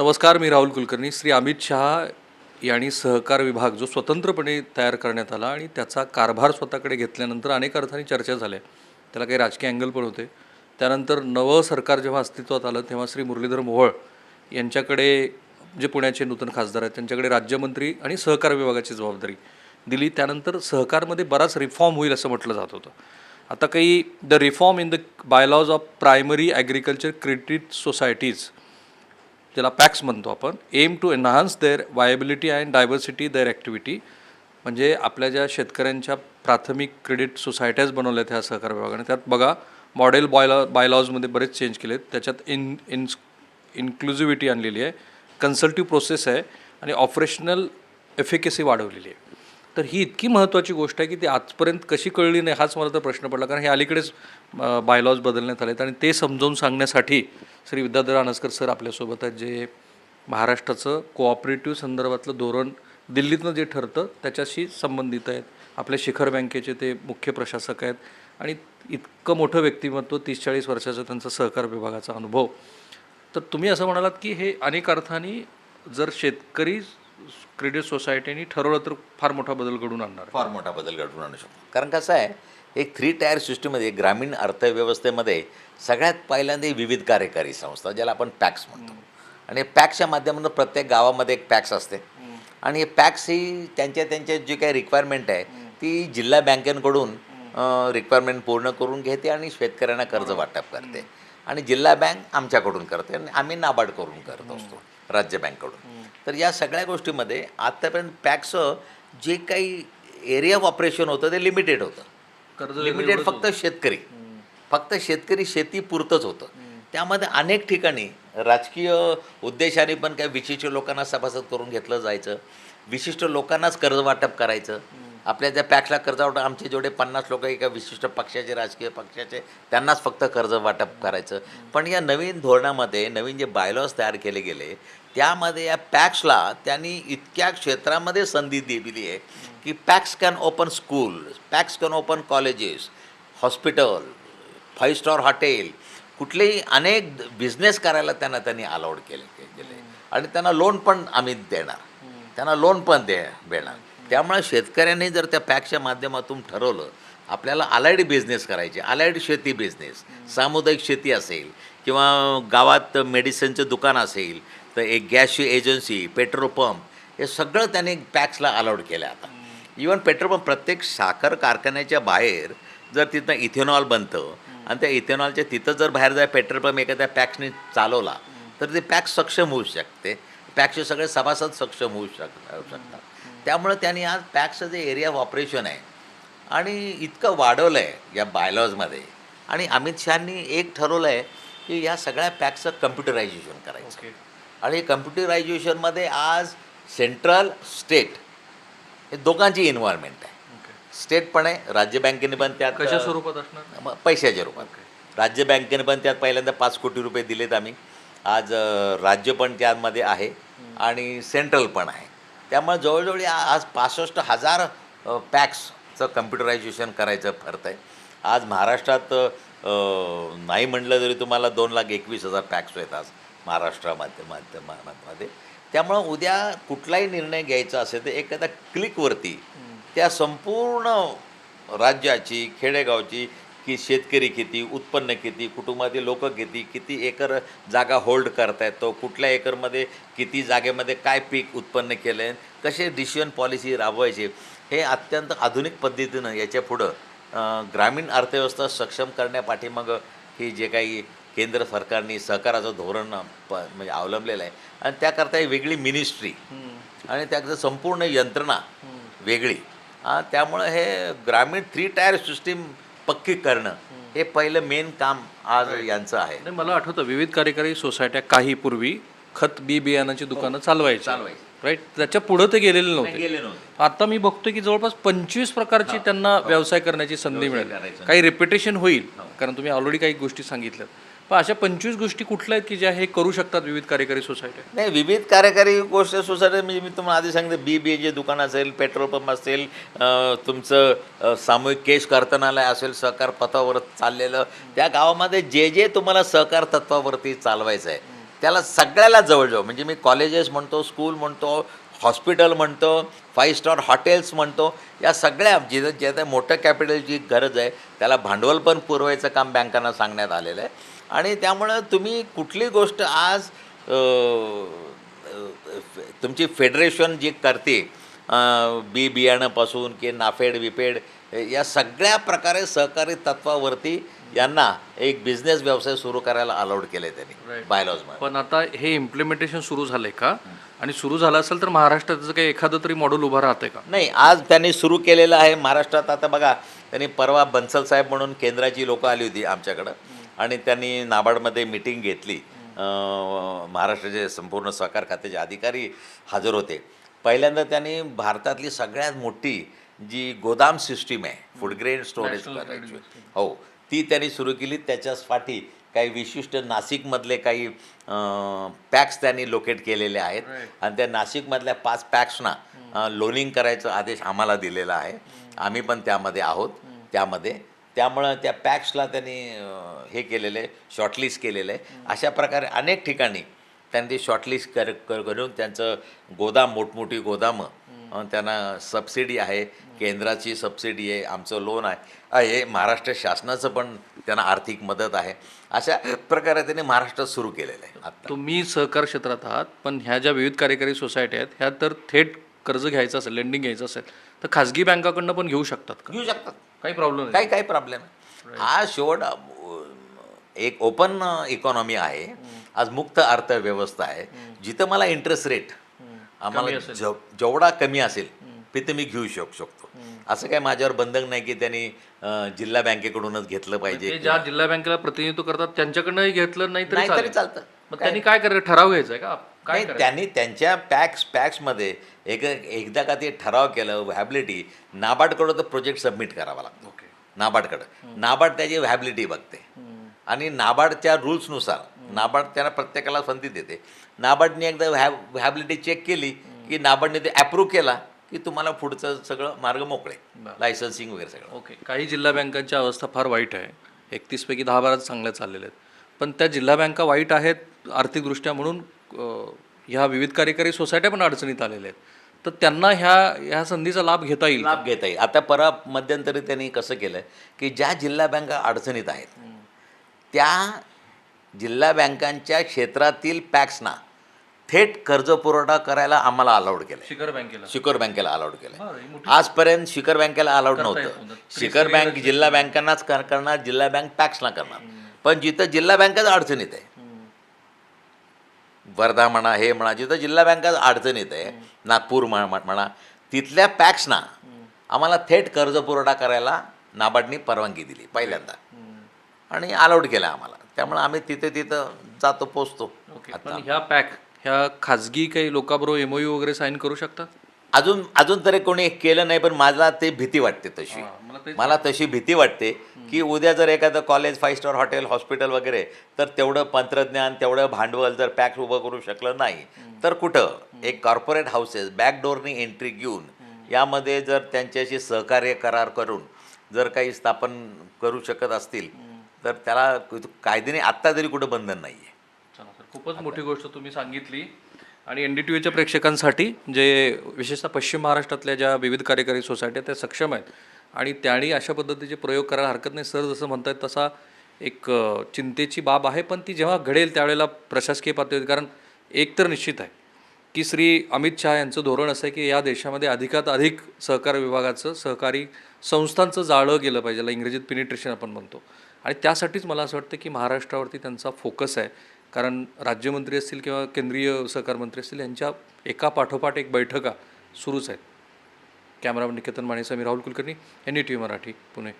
नमस्कार, मी राहुल कुलकर्णी. श्री अमित शहा यांनी सहकार विभाग जो स्वतंत्रपणे तयार करण्यात आला आणि त्याचा कारभार स्वतःकडे घेतल्यानंतर अनेक अर्थाने चर्चा झाल्या. त्याला काही राजकीय अँगल पण होते. त्यानंतर नवं सरकार जेव्हा अस्तित्वात आलं तेव्हा श्री मुरलीधर मोहोळ यांच्याकडे, जे पुण्याचे नूतन खासदार आहेत, त्यांच्याकडे राज्यमंत्री आणि सहकार विभागाची जबाबदारी दिली. त्यानंतर सहकारमध्ये बराच रिफॉर्म होईल असं म्हटलं जात होतं. आता काही the reform in the bylaws of primary agriculture credit societies, ज्याला पॅक्स म्हणतो आपण, aim to enhance their viability and diversity their activity. म्हणजे आपल्या ज्या शेतकऱ्यांच्या प्राथमिक क्रेडिट सोसायट्याज बनवल्या ह्या सहकार विभागाने, त्यात बघा मॉडेल बायलॉजमध्ये बरेच चेंज केलेत. त्याच्यात इन्क्लुझिव्हिटी आणलेली आहे, कन्सल्टिव्ह प्रोसेस आहे आणि ऑपरेशनल एफिकेसी वाढवलेली आहे. तर ही इतकी महत्त्वाची गोष्ट आहे की ती आजपर्यंत कशी कळली नाही हाच मला तर प्रश्न पडला. कारण हे अलीकडेच बायलॉज बदलण्यात आलेत आणि ते समजावून सांगण्यासाठी श्री विद्याधर रानसकर सर आपल्यासोबत आहेत, जे महाराष्ट्राचं कोऑपरेटिव्ह संदर्भातलं धोरण दिल्लीतनं जे ठरतं त्याच्याशी संबंधित आहेत. आपल्या शिखर बँकेचे ते मुख्य प्रशासक आहेत आणि इतकं मोठं व्यक्तिमत्व, 30-40 वर्षाचा त्यांचा सहकार विभागाचा अनुभव. तर तुम्ही असं म्हणालात की हे अनेक अर्थाने जर शेतकरी क्रेडिट सोसायटीनी ठरवलं तर फार मोठा बदल घडून आणणार, फार मोठा बदल घडवून आणू शकतो. कारण कसं आहे, एक 3 टायर सिस्टीममध्ये ग्रामीण अर्थव्यवस्थेमध्ये सगळ्यात पहिल्यांदा विविध कार्यकारी संस्था, ज्याला आपण पॅक्स म्हणतो, आणि पॅक्सच्या माध्यमातून प्रत्येक गावामध्ये एक पॅक्स असते आणि हे पॅक्स ही त्यांच्या जी काही रिक्वायरमेंट आहे ती जिल्हा बँकेकडून रिक्वायरमेंट पूर्ण करून घेते आणि शेतकऱ्यांना कर्ज वाटप करते. आणि जिल्हा बँक आमच्याकडून करते आणि आम्ही नाबार्डकडून करत असतो, राज्य बँककडून. तर या सगळ्या गोष्टीमध्ये आत्तापर्यंत पॅक्सचं जे काही एरिया ऑफ ऑपरेशन होतं ते लिमिटेड होतं. लिमिटेड फक्त शेतकरी शेतीपुरतंच होतं. त्यामध्ये अनेक ठिकाणी राजकीय उद्देशाने पण काही विशिष्ट लोकांना सभासद करून घेतलं जायचं, विशिष्ट लोकांनाच कर्ज वाटप करायचं. आपल्या ज्या पॅक्सला कर्ज वाटप, आमचे जेवढे 50 लोक एका विशिष्ट पक्षाचे, राजकीय पक्षाचे, त्यांनाच फक्त कर्ज वाटप करायचं. पण या नवीन धोरणामध्ये नवीन जे बायलॉज तयार केले गेले त्यामध्ये या पॅक्सला त्यांनी इतक्या क्षेत्रामध्ये संधी दिली आहे की PACS can open school, PACS can open colleges, hospital, 5 star hotel, कुठलेही अनेक बिझनेस करायला त्यांनी अलाउड केले आणि त्यांना लोन पण आम्ही देणार, देणार. त्यामुळे शेतकऱ्यांनी जर त्या पॅक्सच्या माध्यमातून ठरवलं आपल्याला अलाइड बिझनेस करायचे, अलाइड शेती बिझनेस, सामुदायिक शेती असेल किंवा गावात मेडिसिनचं दुकान असेल, तर एक गॅसची एजन्सी, पेट्रोल पंप, हे सगळं त्यांनी पॅक्सला अलाउड केलं. आता इवन पेट्रोल पंप, प्रत्येक साखर कारखान्याच्या बाहेर जर तिथं इथेनॉल बनतं आणि त्या इथेनॉलच्या तिथं जर बाहेर जाय पेट्रोल पंप एखाद्या पॅक्सने चालवला तर ते पॅक्स सक्षम होऊ शकते, पॅक्सचे सगळे सभासद सक्षम होऊ शकतात. त्यामुळं त्यांनी आज पॅक्सचं जे एरिया ऑफ ऑपरेशन आहे आणि इतकं वाढवलं आहे या बायलॉजमध्ये. आणि अमित शहानी एक ठरवलं आहे की या सगळ्या पॅक्सचं कम्प्युटरायझेशन करायचं. आणि कम्प्युटरायझेशनमध्ये आज सेंट्रल, स्टेट हे दोघांची इन्व्हॉल्वमेंट आहे. स्टेट पण आहे, राज्य बँकेने पण त्यात कशा स्वरूपात असणार, पैशाच्या रूपात. राज्य बँकेने पण त्यात पहिल्यांदा 5 कोटी रुपये दिलेत आम्ही. आज राज्य पण त्यामध्ये आहे आणि सेंट्रल पण आहे. त्यामुळे जवळजवळ आज 65,000 पॅक्सचं कम्प्युटरायझेशन करायचं ठरतं आहे. आज महाराष्ट्रात नाही म्हटलं तरी तुम्हाला 2,21,000 पॅक्स आहेत आज महाराष्ट्रामध्ये. त्यामुळं उद्या कुठलाही निर्णय घ्यायचा असेल तर एखाद्या क्लिकवरती त्या संपूर्ण राज्याची, खेडेगावची, की शेतकरी किती, उत्पन्न किती, कुटुंबातील लोक किती एकर जागा होल्ड करता येतो, कुठल्या एकरमध्ये किती जागेमध्ये काय पीक उत्पन्न केलं आहे, कसे डिसिजन पॉलिसी राबवायचे, हे अत्यंत आधुनिक पद्धतीनं याच्या पुढं ग्रामीण अर्थव्यवस्था सक्षम करण्यापाठीमागं हे जे काही केंद्र सरकारने सहकाराचं धोरण म्हणजे अवलंबलेलं आहे. आणि त्याकरता एक वेगळी मिनिस्ट्री आणि त्याकरता संपूर्ण यंत्रणा वेगळी. त्यामुळं हे ग्रामीण 3 टायर सिस्टीम पक्की करणं हे पहिलं मेन काम आज यांचं आहे. मला आठवतं विविध कार्यकारी सोसायट्या काही पूर्वी खत बियाणाची दुकानं चालवायची, राईट, त्याच्या पुढं ते गेलेले नव्हते. आता मी बघतोय की जवळपास 25 प्रकारची त्यांना व्यवसाय करण्याची संधी मिळेल. काही रेप्युटेशन होईल कारण तुम्ही ऑलरेडी काही गोष्टी सांगितल्यात. पण अशा 25 गोष्टी कुठल्या आहेत की ज्या हे करू शकतात विविध कार्यकारी सोसायट्या? नाही, विविध कार्यकारी गोष्ट सोसायटी म्हणजे मी तुम्हाला आधी सांगते, BBA दुकान असेल, पेट्रोल पंप असेल, तुमचं सामूहिक केश कर्तनालय असेल, सहकार पथावर चाललेलं, त्या गावामध्ये जे तुम्हाला सहकार तत्वावरती चालवायचं आहे त्याला सगळ्याला जवळजवळ, म्हणजे मी कॉलेजेस म्हणतो, स्कूल म्हणतो, हॉस्पिटल म्हणतो, 5 स्टार हॉटेल्स म्हणतो, या सगळ्या जिथं ज्या मोठ्या कॅपिटलची गरज आहे त्याला भांडवल पण पुरवायचं काम बँकांना सांगण्यात आलेलं आहे. आणि त्यामुळं तुम्ही कुठली गोष्ट आज तुमची फेडरेशन जी करते, बियाण्यापासून की नाफेड विपेड या सगळ्या प्रकारे सहकारी तत्वावरती यांना एक बिझनेस व्यवसाय सुरू करायला अलाउड केलं आहे त्यांनी बायलॉजमध्ये. पण आता हे इम्प्लिमेंटेशन सुरू झालंय का? आणि सुरू झालं असेल तर महाराष्ट्राचं काही एखादं तरी मॉडेल उभं राहतंय का? नाही, आज त्यांनी सुरू केलेलं आहे महाराष्ट्रात. आता बघा, त्यांनी परवा बन्सल साहेब म्हणून केंद्राची लोकं आली होती आमच्याकडं आणि त्यांनी नाबार्डमध्ये मिटिंग घेतली. महाराष्ट्राचे संपूर्ण सहकार खात्याचे अधिकारी हजर होते. पहिल्यांदा त्यांनी भारतातली सगळ्यात मोठी जी गोदाम सिस्टीम आहे फूड ग्रेन स्टोरेज करायची, हो, ती त्यांनी सुरू केली. त्याच्यासाठी काही विशिष्ट नाशिकमधले काही पॅक्स त्यांनी लोकेट केलेले आहेत आणि त्या नाशिकमधल्या 5 पॅक्सना लोनिंग करायचा आदेश आम्हाला दिलेला आहे. आम्ही पण त्यामध्ये आहोत त्यामध्ये. त्यामुळं त्या पॅक्सला त्यांनी हे केलेलं आहे, शॉर्टलिस्ट केलेलं आहे. अशा प्रकारे अनेक ठिकाणी त्यांनी ते शॉर्टलिस्ट करून त्यांचं गोदाम, मोठमोठी गोदामं, त्यांना सबसिडी आहे, केंद्राची सबसिडी आहे, आमचं लोन आहे, महाराष्ट्र शासनाचं पण त्यांना आर्थिक मदत आहे. अशा प्रकारे त्यांनी महाराष्ट्रात सुरू केलेलं आहे. आता तुम्ही सहकार क्षेत्रात आहात, पण ह्या ज्या विविध कार्यकारी सोसायटी आहेत ह्या तर थेट कर्ज घ्यायचं असेल, लेंडिंग घ्यायचं असेल तर खाजगी बँकाकडनं पण घेऊ शकतात का? घेऊ शकतात, काही प्रॉब्लेम नाही. काही प्रॉब्लेम नाही. हा शेवट एक ओपन इकॉनॉमी आहे, आज मुक्त अर्थव्यवस्था आहे, जिथं मला इंटरेस्ट रेट आम्हाला जेवढा कमी असेल तिथे मी घेऊ शकतो. असं काय माझ्यावर बंधन नाही की त्यांनी जिल्हा बँकेकडूनच घेतलं पाहिजे. ते ज्या जिल्हा बँकेला प्रतिनिधित्व करतात त्यांच्याकडनंही घेतलं नाही नाही तरी तरी चालतं. मग त्यांनी काय करायचं, ठराव घ्यायचा आहे का? काय नाही, त्यांनी त्यांच्या पॅक्समध्ये एकदा का ते ठराव केलं, व्हॅबिलिटी नाबार्डकडं तर प्रोजेक्ट सबमिट करावा लागतो. नाबार्डकडं नाबार्ड त्याची व्हॅबिलिटी बघते आणि नाबार्डच्या रूल्सनुसार नाबार्ड त्यांना प्रत्येकाला संधी देते. नाबार्डने एकदा व्हॅबिलिटी चेक केली की नाबार्डने ते ॲप्रूव्ह केला की तुम्हाला पुढचं सगळं मार्ग मोकळे, लायसन्सिंग वगैरे सगळं. ओके. काही जिल्हा बँकांची अवस्था फार वाईट आहे. 31 पैकी 10-12 चांगल्या चाललेल्या आहेत. पण त्या जिल्हा बँका वाईट आहेत आर्थिकदृष्ट्या म्हणून ह्या विविध कार्यकारी सोसायट्या पण अडचणीत आलेल्या आहेत. तर त्यांना ह्या संधीचा लाभ घेता येईल. आता मध्यंतरी त्यांनी कसं केलं की ज्या जिल्हा बँका अडचणीत आहेत त्या जिल्हा बँकांच्या क्षेत्रातील पॅक्सना थेट कर्जपुरवठा करायला आम्हाला अलाउड केलं. शिखर बँकेला अलाउड केलं. आजपर्यंत शिखर बँकेला अलाउड नव्हतं. शिखर बँक जिल्हा बँकांनाच करणार, जिल्हा बँक पॅक्सना करणार. पण जिथं जिल्हा बँकाच अडचणीत आहे, वर्धा म्हणा, हे म्हणा, जिथं जिल्हा बँकाच अडचणीत आहे, नागपूर म्हणा, तिथल्या पॅक्सना आम्हाला थेट कर्जपुरवठा करायला नाबार्डनी परवानगी दिली पहिल्यांदा आणि अलाउड केलं आम्हाला. त्यामुळे आम्ही तिथं जातो, पोचतो. पण ह्या खाजगी काही लोकांबरोबर MOU वगैरे साईन करू शकतात? अजून तरी कोणी केलं नाही, पण मला ते भीती वाटते तशी. मला तशी भीती वाटते की उद्या जर एखादं कॉलेज, 5 स्टार हॉटेल, हॉस्पिटल वगैरे, तर तेवढं तंत्रज्ञान, तेवढं भांडवल जर पॅक्स उभं करू शकलं नाही तर कुठं एक कॉर्पोरेट हाऊसेस बॅकडोरनी एंट्री घेऊन यामध्ये जर त्यांच्याशी सहकार्य करार करून जर काही स्थापन करू शकत असतील तर त्याला कायद्याने आत्ता तरी कुठं बंधन नाही आहे. खूपच मोठी गोष्ट तुम्ही सांगितली. आणि NDTVच्या प्रेक्षकांसाठी जे विशेषतः पश्चिम महाराष्ट्रातल्या ज्या विविध कार्यकारी सोसायट्या त्या सक्षम आहेत आणि त्यांनी अशा पद्धतीचे प्रयोग करायला हरकत नाही. सर जसं म्हणतात तसा एक चिंतेची बाब आहे, पण ती जेव्हा घडेल त्यावेळेला प्रशासकीय पातळीवर, कारण एक तर निश्चित आहे की श्री अमित शहा यांचं धोरण असं आहे की या देशामध्ये अधिकात अधिक सहकार विभागाचं, सहकारी संस्थांचं जाळं गेलं पाहिजे, ज्याला इंग्रजीत पेनिट्रेशन आपण म्हणतो. आणि त्यासाठीच मला असं वाटतं की महाराष्ट्रावरती त्यांचा फोकस आहे. कारण राज्यमंत्री असतील किंवा केंद्रीय सहकार मंत्री असतील यांच्या एका पाठोपाठ एक बैठका सुरूच आहेत. कॅमेरामन निकेतन मानेसह मी राहुल कुलकर्णी, NDTV मराठी, पुणे.